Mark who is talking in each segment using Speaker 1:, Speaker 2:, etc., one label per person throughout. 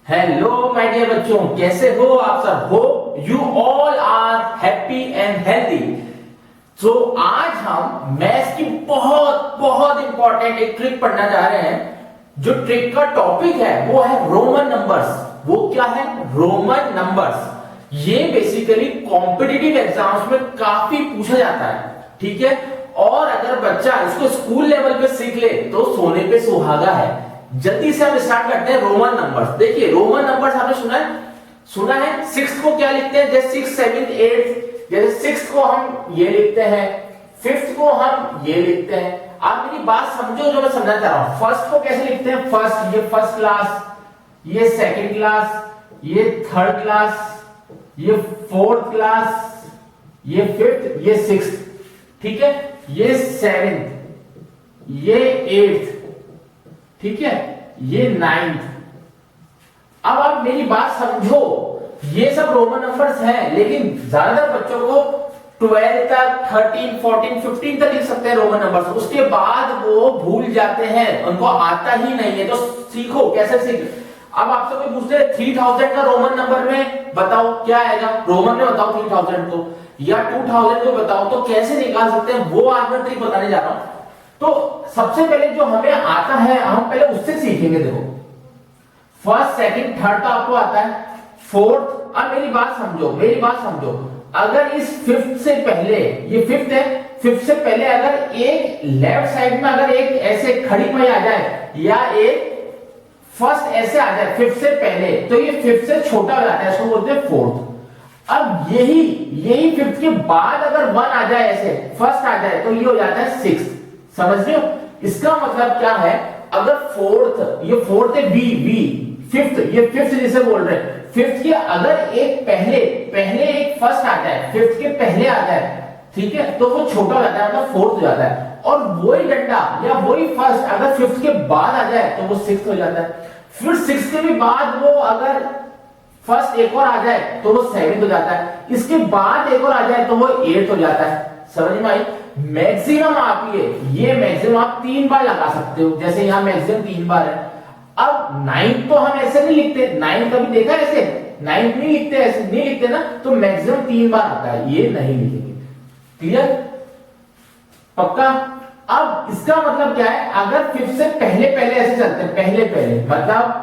Speaker 1: Hello my dear बच्चों, कैसे हो आप सब? Hope you all are happy and healthy. तो आज हम मैथ्स की बहुत बहुत इंपॉर्टेंट एक ट्रिक पढ़ना जा रहे हैं। जो ट्रिक का टॉपिक है वो है रोमन नंबर्स। वो क्या है? Roman numbers. ये बेसिकली कॉम्पिटिटिव एग्जाम्स में काफी पूछा जाता है, ठीक है। और अगर बच्चा इसको स्कूल लेवल पे सीख ले तो सोने पे सुहागा है। जल्दी से हम स्टार्ट करते हैं रोमन नंबर्स। देखिए रोमन नंबर्स आपने सुना है सिक्स को क्या लिखते हैं? जैसे 6, 7, 8, जैसे सिक्स को हम ये लिखते हैं, फिफ्थ को हम ये लिखते हैं। आप मेरी बात समझो जो मैं समझना चाह रहा हूं। फर्स्ट को कैसे लिखते हैं? फर्स्ट, ये फर्स्ट क्लास, ये सेकंड क्लास, ये थर्ड क्लास, ये फोर्थ क्लास, ये फिफ्थ, ये सिक्स्थ, ठीक है। ये सेवेंथ, ये एट्थ, ठीक है, ये नाइन्थ। अब आप मेरी बात समझो, ये सब रोमन नंबर्स हैं, लेकिन ज्यादातर बच्चों को 12 तक, 13, 14, 15 तक लिख सकते हैं रोमन नंबर्स। उसके बाद वो भूल जाते हैं, उनको आता ही नहीं है। तो सीखो, कैसे सीख। अब आपसे कोई पूछते हैं 3000 का रोमन नंबर में बताओ क्या आएगा? रोमन में बताओ 3000 को, या 2000 को बताओ, तो कैसे निकाल सकते हैं वो आज मैं ट्रिक बताने जा रहा हूं। तो सबसे पहले जो हमें आता है हम पहले उससे सीखेंगे। देखो फर्स्ट, सेकंड, थर्ड तो आपको आता है, फोर्थ। अब मेरी बात समझो, अगर इस फिफ्थ से पहले, ये फिफ्थ है, फिफ्थ से पहले अगर एक लेफ्ट साइड में अगर एक ऐसे खड़ी पाई आ जाए, या एक फर्स्ट ऐसे आ जाए फिफ्थ से पहले, तो ये फिफ्थ से छोटा हो जाता है, इसको बोलते हैं फोर्थ। अब यही फिफ्थ के बाद अगर वन आ जाए, ऐसे फर्स्ट आ जाए, तो ये हो जाता है सिक्स्थ। समझ रहे हो? इसका मतलब क्या है? अगर फोर्थ, ये फोर्थ है, बी, फिफ्थ, ये फिफ्थ जिसे बोल रहे हैं, फिफ्थ के अगर एक पहले एक फर्स्ट आ जाए, फिफ्थ के पहले आ जाए, ठीक है, तो वो छोटा हो जाता है, मतलब फोर्थ हो जाता है। और वही डंडा या वही फर्स्ट अगर फिफ्थ के बाद आ जाए तो वो सिक्स्थ हो जाता है। फिर सिक्स्थ के भी बाद वो अगर फर्स्ट एक और आ जाए तो वो सेवेंथ हो जाता है। इसके बाद एक और आ जाए तो वो एट्थ हो जाता है। समझ में आई? मैक्सिमम आप ये मैक्सिमम आप 3 बार लगा सकते हो, जैसे यहां मैक्सिमम 3 बार है। अब 9 तो हम ऐसे नहीं लिखते, 9 कभी देखा ऐसे? 9 नहीं लिखते, ऐसे नहीं लिखते ना, तो मैक्सिमम 3 बार आता है, ये नहीं लिखेंगे। क्लियर? पक्का? अब इसका मतलब क्या है? अगर फिफ्थ से पहले ऐसे चलते हैं, पहले मतलब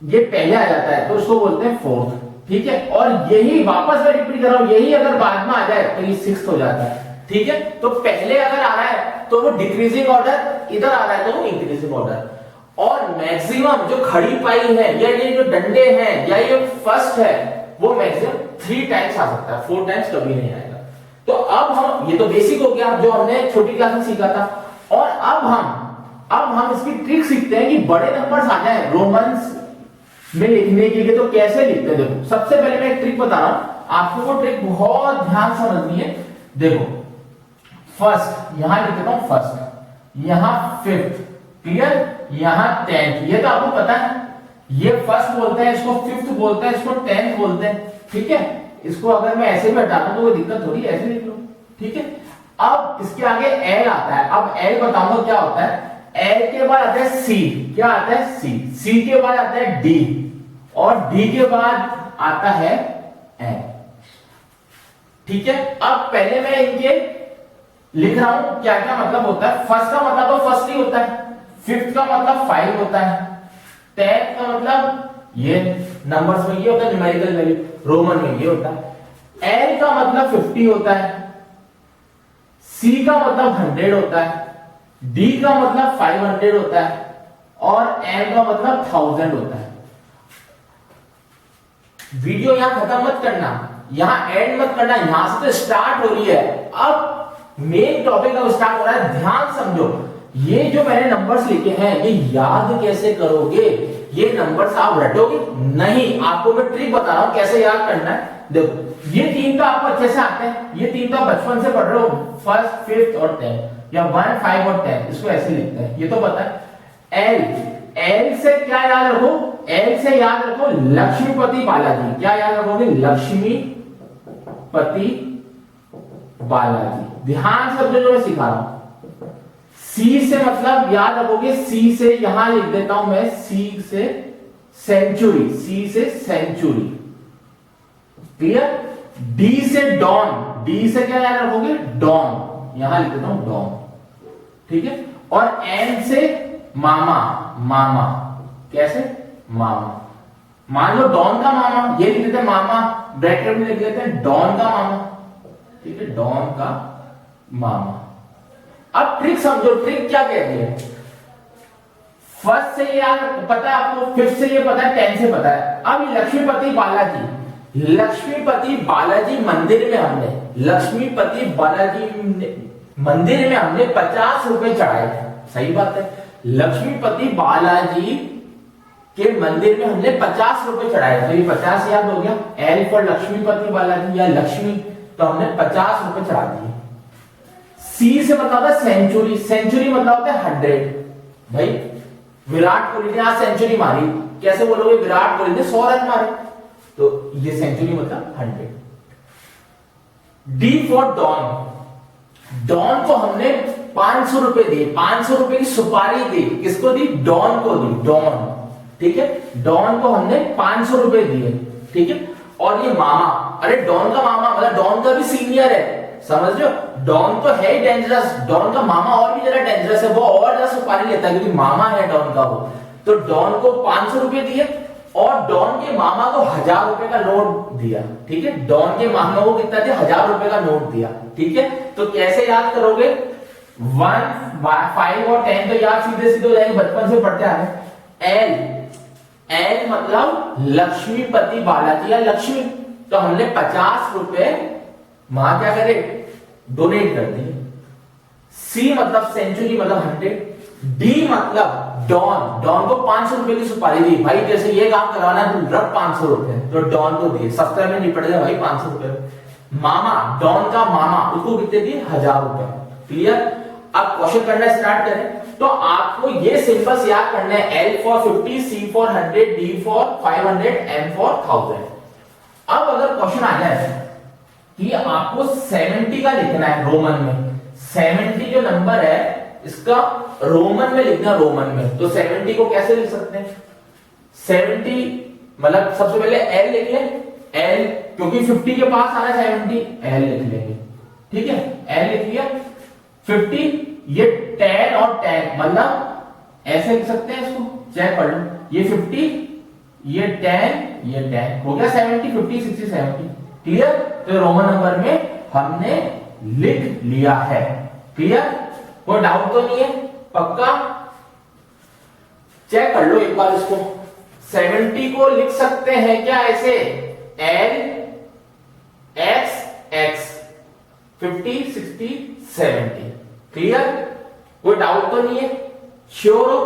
Speaker 1: ये पहले आ जाता है तो उसको बोलते हैं फोर्थ, ठीक है। और यही वापस मैं रिपीट कर रहा हूं, यही अगर बाद में आ जाए तो ये सिक्स्थ हो जाता है, ठीक है। तो पहले अगर आ रहा है तो वो डिक्रीजिंग ऑर्डर, इधर आ रहा है तो वो इंक्रीजिंग ऑर्डर। और मैक्सिमम जो खड़ी पाई है, या ये जो डंडे हैं, या ये फर्स्ट है, वो मैक्सिमम 3 टाइम्स आ सकता है, 4 टाइम्स कभी नहीं आएगा। तो अब हम, ये तो बेसिक हो गया जो हमने छोटी क्लास में सीखा था। और अब हम इसकी ट्रिक सीखते हैं कि बड़े नंबर्स आ जाए रोमन्स में लिखने के लिए तो कैसे लिखते हैं। देखो सबसे पहले मैं एक ट्रिक बता रहा हूं, आपको वो ट्रिक बहुत ध्यान समझनी है। देखो फर्स्ट यहां लिख देता हूं, फर्स्ट, यहां फिफ्थ, क्लियर, यहां 10th, ये तो आपको पता है। ये फर्स्ट बोलते हैं, इसको फिफ्थ बोलते हैं, इसको 10th बोलते हैं, ठीक है। इसको अगर मैं ऐसे भी हटा दूं तो कोई दिक्कत थोड़ी, ऐसे लिख लो, ठीक है। अब इसके आगे एल आता है। अब एल बताऊंगा क्या होता है। एल के बाद आता है सी, क्या आता है? सी के बाद आता है डी, और डी के बाद आता है एल, ठीक है। अब पहले मैं इनके लिख रहा हूं क्या क्या मतलब होता है। फर्स्ट का मतलब तो फर्स्ट ही होता है, फिफ्थ का मतलब 5 होता है, 10th का मतलब ये नंबर्स में ये होता है, न्यूमेरिकल वैल्यू, रोमन में ये होता है। एल का मतलब 50 होता है, सी का मतलब 100 होता है, डी का मतलब 500 होता है, और एल का मतलब 1000 होता है। वीडियो यहां खत्म मत करना, यहां एंड मत करना, यहां से तो स्टार्ट हो रही है। अब मेन टॉपिक अब स्टार्ट हो रहा है, ध्यान समझो। ये जो मैंने नंबर्स लिखे हैं ये याद कैसे करोगे? ये नंबर्स आप रटोगे नहीं, आपको मैं ट्रिक बता रहा हूं कैसे याद करना है। देखो ये 3 तो आपको अच्छे से आते हैं, ये 3 तो बचपन से पढ़ रहे हो, फर्स्ट, फिफ्थ और 10th, या 1, 5 और 10, इसको ऐसे लिखते हैं, ये तो पता है। एल से क्या याद रखो? एल से याद रखो लक्ष्मीपति बालाजी। क्या याद रखोगे? लक्ष्मीपति बालाजी। ध्यान समझो जो मैं सिखा रहा हूं। सी से मतलब याद रखोगे, सी से यहां लिख देता हूं मैं, सी से सेंचुरी, सी से सेंचुरी, क्लियर। डी से डॉन, डी से क्या याद रखोगे, डॉन, यहां लिख देता हूं डॉन, ठीक है। और एन से मामा, मामा, कैसे, मामा, मान लो डॉन का मामा, ये लिख देते हैं मामा, ब्रैकेट में लिख देते हैं डॉन का मामा, ठीक है, डॉन का मामा। अब ट्रिक समझो, ट्रिक क्या कहती है। फर्स्ट से यार पता है आपको, फिफ्थ से ये पता है, 10 से पता है। अब लक्ष्मीपति बालाजी, लक्ष्मीपति बालाजी मंदिर में हमने, लक्ष्मीपति बालाजी मंदिर में हमने 50 रुपए चढ़ाए थे, सही बात है। लक्ष्मीपति बालाजी के मंदिर में हमने 50 रुपए चढ़ाए, तो ये 50 याद हो गया, एल फॉर लक्ष्मीपति बालाजी या लक्ष्मी, तो हमने 50 रुपए चढ़ा दिए। सी से मतलब होता है सेंचुरी, सेंचुरी मतलब होता है 100, भाई विराट कोहली ने आज सेंचुरी मारी, कैसे बोलोगे, विराट कोहली ने 100 रन मारे, तो ये सेंचुरी मतलब 100। डी फॉर डॉन, डॉन को हमने 500 रुपए दिए, 500 रुपए की सुपारी दी, किसको दी, डॉन को दी, डॉन, ठीक है, डॉन को हमने 500 रुपए दिए, ठीक है। और ये मामा, अरे डॉन का मामा मतलब डॉन का भी सीनियर है, समझ लो, डॉन तो है ही डेंजरस, डॉन का मामा और भी ज्यादा डेंजरस है, वो और ज्यादा सुपारी लेता है क्योंकि मामा है डॉन का वो। तो डॉन को 500 रुपए दिए और डॉन के मामा को 1000 रुपए का नोट दिया, ठीक है, डॉन के मामा को कितना दिया, 1000 रुपए का नोट दिया, ठीक है। तो कैसे याद करोगे, 1, 5 और 10 तो याद सीधे सीधे हो जाएंगे, बचपन से पढ़ते आ रहे। एल, एल मतलब लक्ष्मीपति बालाजी या लक्ष्मी, तो हमने 50 रुपए वहां क्या करे, डोनेट कर दिए। सी मतलब सेंचुरी मतलब 100। डी मतलब डॉन, डॉन को 500 रुपए की सुपारी दी, भाई जैसे ये काम करवाना है तो रख 500 रुपए, तो डॉन को दिए, सस्ते में निपट गया भाई 500 रुपए। मामा, डॉन का मामा, उसको कितने दिए, 1000 रुपए, क्लियर। अब क्वेश्चन करना स्टार्ट करें, तो आपको ये सिंबल्स याद करने हैं, L for 50, C for 100, D for 500, M for 1000। अब अगर क्वेश्चन आ जाए कि आपको 70 का लिखना है रोमन में, 70 जो नंबर है इसका रोमन में लिखना, रोमन में, तो 70 को कैसे लिख सकते हैं, 70 मतलब सबसे पहले एल लिख लें, एल क्योंकि 50 के पास आ रहा है 70, एल लिख लेंगे, ठीक है, एल लिख लिया। 50 ये 10 और 10 मतलब ऐसे लिख सकते हैं, इसको चेक कर लो, ये 50 ये 10 ये 10 हो गया 70, 50 60 70, क्लियर। तो रोमन नंबर में हमने लिख लिया है, क्लियर, कोई डाउट तो नहीं है, पक्का। चेक कर लो एक बार इसको, 70 को लिख सकते हैं क्या ऐसे, एल एक्स एक्स, 50 60 70, क्लियर, कोई डाउट तो नहीं है, श्योर हो।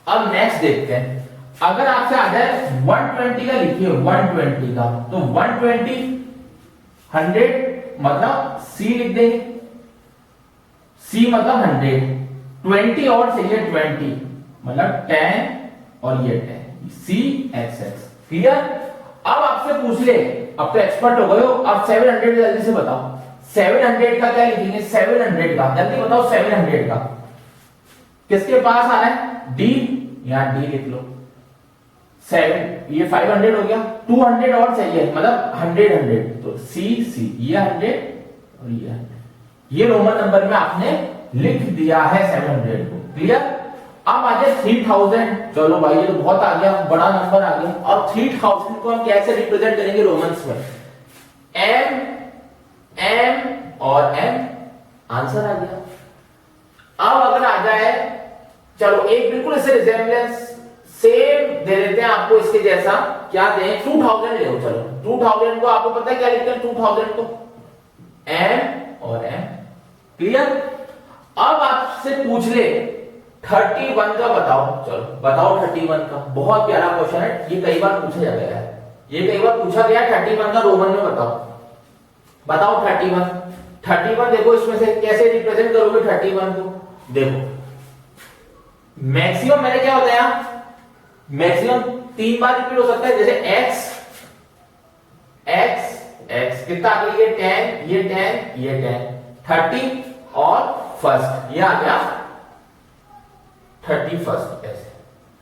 Speaker 1: अब नेक्स्ट देखते हैं, अगर आपसे आ जाए 120 का लिखिए, 120 का, तो 120 100 मतलब सी लिख देंगे, सी मतलब 100, 20 और चाहिए 20 मतलब 10 और ये 10, सी एक्स एक्स, क्लियर। अब आपसे पूछ ले, अब तो एक्सपर्ट हो गए हो, अब 700 जल्दी से बताओ, 700 का क्या लिखेंगे, 700 का जल्दी बताओ, 700 का किसके पास आ रहा है, डी, यहां डी लिख लो, 7 ये 500 हो गया, 200 और चाहिए मतलब 100 100, तो सी सी ये 100 और ये 100, ये रोमन नंबर में आपने लिख दिया है 700 को, क्लियर। अब आ जाए 3000, चलो भाई ये तो बहुत आ गया, बड़ा नंबर आ गया। और 3000 को हम कैसे रिप्रेजेंट करेंगे रोमन्स में, एम एम और एम, आंसर आ गया। अब अगर आ जाए, चलो एक बिल्कुल इसे रिजेम्बलेंस सेम दे देते हैं आपको, इसके जैसा क्या दें, 2000 ले लो, चलो 2000 को आपको पता है क्या लिखते हैं, 2000 को एम और एम, क्लियर। अब आपसे पूछ ले 31 का बताओ, चलो बताओ 31 का, बहुत प्यारा क्वेश्चन है, ये कई बार पूछा गया है, ये कई बार पूछा गया, 31 का रोमन में बताओ, बताओ 31 देखो इसमें से कैसे रिप्रेजेंट करोगे 31 को, देखो मैक्सिमम मैंने क्या होता है, मैक्सिमम 3 बार रिपीट हो सकता है, जैसे x x x कितना आ गया, ये 10 ये 10 ये 10, 30 और फर्स्ट, ये आ गया 31st ऐसे,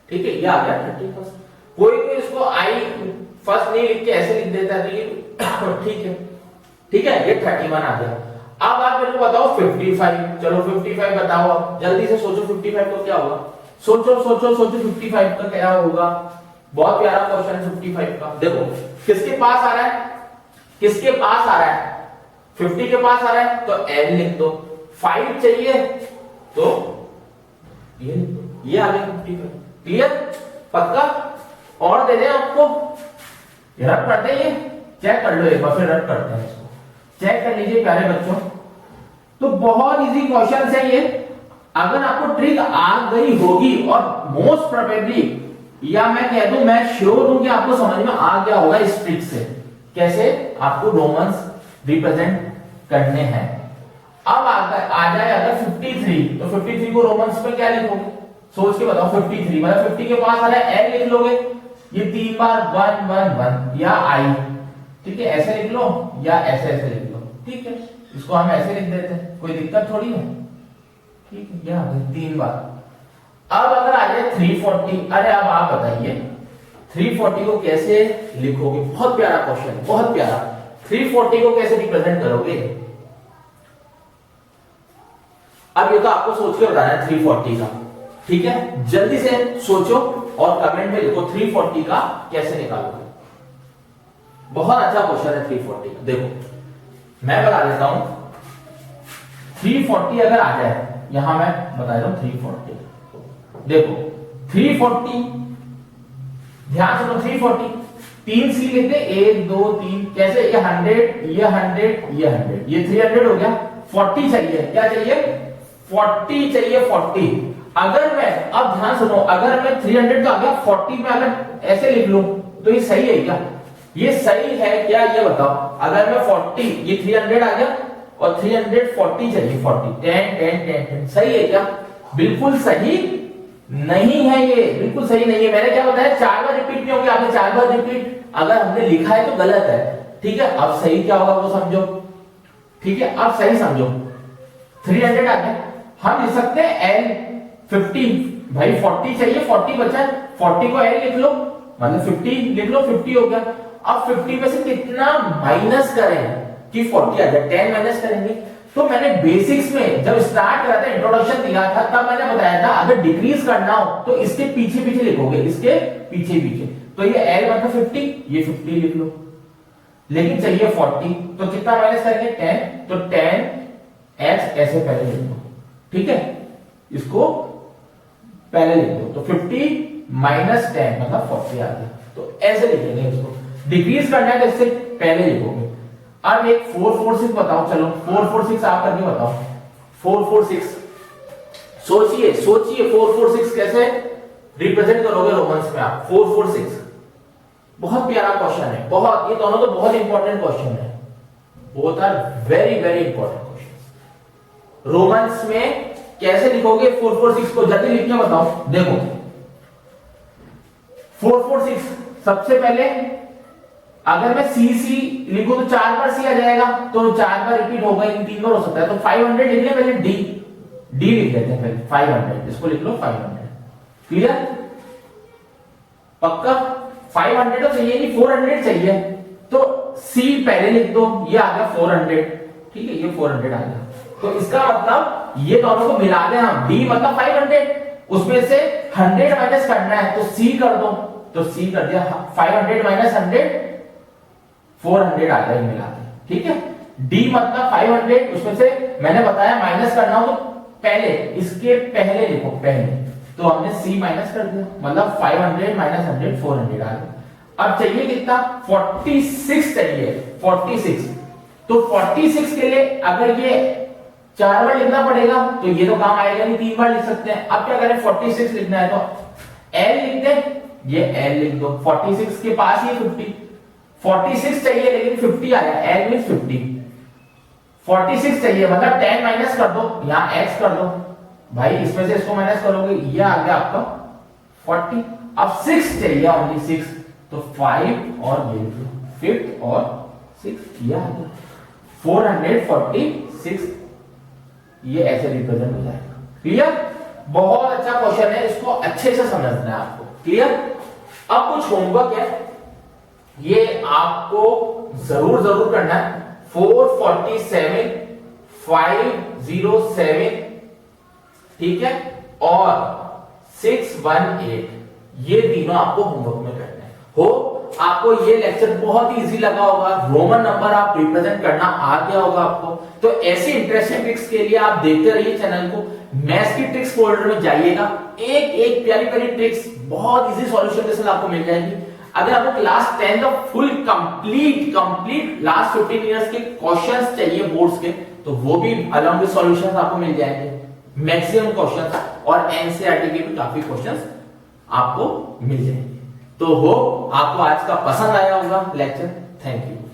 Speaker 1: ठीक है, ये आ गया 31st। कोई कोई इसको आई फर्स्ट नहीं लिख के ऐसे लिख देता है, ठीक है, ठीक है, ये 31 आ गया। अब आप मेरे को बताओ 55, चलो 55 बताओ, अब जल्दी से सोचो 55 को क्या होगा, सोचो सोचो सोचो 55 का क्या होगा। बहुत प्यारा क्वेश्चन है 55 का। देखो किसके पास आ रहा है, किसके पास आ रहा है, 50 के पास आ रहा है तो n लिख दो, 5 चाहिए तो ये लिख दो, ये आ गया 55। क्लियर, पक्का? और दे दें आपको, रब करते हैं, ये चेक कर लो एक बार, फिर रब करते हैं इसको, चेक कर लीजिए प्यारे बच्चों। तो बहुत इजी क्वेश्चन है ये, अगर आपको ट्रिक आ गई होगी और मोस्ट प्रोबेबली, या मैं कह दूं मैं श्योर हूं कि आपको समझ में आ गया होगा इस ट्रिक से कैसे आपको रोमन्स रिप्रेजेंट करने हैं। अब आ जाए अगर 53, तो 53 को रोमन्स में क्या लिखोगे, सोच के बताओ। 53 मतलब 50 के पास आ रहा है, एल लिख लोगे, ये 3 बार 1 1 1 या आई, ठीक है, ऐसे लिख लो या ऐसे ऐसे लिख लो, ठीक है, इसको हम ऐसे लिख देते हैं, कोई दिक्कत थोड़ी है, ठीक है, क्या 3 बार। अब अगर आ जाए 340, अरे अब आप बताइए 340 को कैसे लिखोगे, बहुत प्यारा क्वेश्चन, बहुत प्यारा। 340 को कैसे रिप्रेजेंट करोगे, अब ये तो आपको सोच के बताना है 340 का, ठीक है, जल्दी से सोचो और कमेंट में लिखो 340 का कैसे निकालोगे। बहुत अच्छा क्वेश्चन है 340 का। देखो मैं बता देता हूं, 340 अगर आ जाए, यहां मैं बता रहा हूं 340, देखो 340, ध्यान सुनो, 340 3 सी लिखते, 1 2 3, कैसे, ये 100 ये 100 ये 100, ये 300 हो गया। 40 चाहिए, क्या चाहिए, 40 चाहिए, 40। अगर मैं, अब ध्यान सुनो, अगर मैं 300 तो आ गया, 40 में अगर ऐसे लिख लूं तो ये सही है क्या, ये सही है क्या, ये बताओ। अगर मैं 40, ये 300 आ गया और 340 चाहिए, 40 10 10 10 10, सही है क्या, बिल्कुल सही नहीं है, ये बिल्कुल सही नहीं है। मैंने क्या बताया, 4 बार रिपीट नहीं होगी, आपने 4 बार रिपीट अगर हमने लिखा है तो गलत है, ठीक है। अब सही क्या होगा वो समझो, ठीक है, अब सही समझो। 300 आ गया, हम लिख सकते हैं L 50, भाई 40 चाहिए, 40 बचा है, 40 को L लिख लो, मतलब 50 लिख लो, 50 हो गया। अब 50 में से कितना माइनस करें कि 40 आ जाए, 10 माइनस करेंगे। तो मैंने बेसिक्स में जब स्टार्ट करा था, इंट्रोडक्शन दिया था, तब मैंने बताया था अगर डिक्रीज करना हो तो इसके पीछे पीछे लिखोगे, इसके पीछे पीछे। तो ये L मतलब 50, ये 50 लिख लो, लेकिन चाहिए 40, तो कितना माइनस करेंगे, 10, तो 10x ऐसे पहले लिख दो, ठीक है, इसको पहले लिख दो, तो 50 माइनस 10 मतलब 40 आ गया, तो ऐसे लिखेंगे इसको। डिक्रीज करना है तो इससे पहले लिखोगे। अब एक 446 बताओ, चलो 446 आप करके बताओ, 446 सोचिए सोचिए, 446 कैसे रिप्रेजेंट करोगे रोमन्स में आप, 446 बहुत प्यारा क्वेश्चन है, बहुत, ये दोनों तो बहुत इंपॉर्टेंट क्वेश्चन है, both are very very important question. Romans में कैसे लिखोगे 446 को, जल्दी लिख के बताओ। देखो 446 सबसे पहले अगर मैं सी लिखूं तो 4 बार सी आ जाएगा, तो 4 बार रिपीट होगा, इन 3 बार हो सकता है, तो 500 लिख ले, पहले डी लिख देते हैं पहले, 500 इसको लिख लो 500, क्लियर, पक्का। 500 तो चाहिए नहीं, 400 चाहिए, तो सी पहले लिख दो, ये आ गया 400, ठीक है, ये 400 आ गया। तो इसका मतलब ये दोनों को मिला दें हम, डी मतलब 500, उसमें से 100 माइनस करना है तो सी कर दो, तो सी कर दिया, 500 माइनस 100 400 आ गया मिला के, ठीक है। डी मतलब 500, उसमें से मैंने बताया माइनस करना हो तो पहले, इसके पहले लिखो, पहले, तो हमने सी माइनस कर दिया, मतलब 500 माइनस 100 400 आ गया। अब चाहिए कितना, 46 चाहिए, 46, तो 46 के लिए अगर ये 4 बार लिखना पड़ेगा तो ये तो काम आएगा नहीं, 3 बार लिख सकते हैं। अब क्या करें, 46 लिखना है तो L लिख दे, ये L लिख दो, 46 के पास ये 50, 46 चाहिए लेकिन 50 आया, L मींस 50, 46 चाहिए मतलब 10 माइनस कर दो, यहां x कर दो, भाई इसमें से इसको माइनस करोगे, ये आ गया आपका 40। अब 6 चाहिए, ओनली 6, तो 5 और ये 5 और 6, ये आ गया 446, ये ऐसे रिप्रेजेंट हो जाएगा, क्लियर। बहुत अच्छा क्वेश्चन है, इसको अच्छे से समझना है आपको, क्लियर। अब कुछ होमवर्क है, ये आपको जरूर जरूर करना है। 447, 507, ठीक है, और 618, ये तीनों आपको होमवर्क में करना है। हो आपको ये लेक्चर बहुत ही इजी लगा होगा, रोमन नंबर आप रिप्रेजेंट करना आ गया होगा आपको। तो ऐसी इंटरेस्टिंग ट्रिक्स के लिए आप देखते रहिए चैनल को, मैथ्स की ट्रिक्स फोल्डर में जाइएगा, एक एक प्यारी प्यारी ट्रिक्स बहुत इजी सॉल्यूशन के साथ आपको मिल जाएगी। अगर आपको क्लास 10 का फुल कंप्लीट लास्ट 15 इयर्स के क्वेश्चंस चाहिए बोर्ड्स के, तो वो भी अलॉन्ग विद सॉल्यूशंस आपको मिल जाएंगे, मैक्सिमम क्वेश्चंस, और एनसीईआरटी के भी काफी क्वेश्चंस आपको मिल जाएंगे। तो हो आपको आज का पसंद आया होगा लेक्चर। Thank you.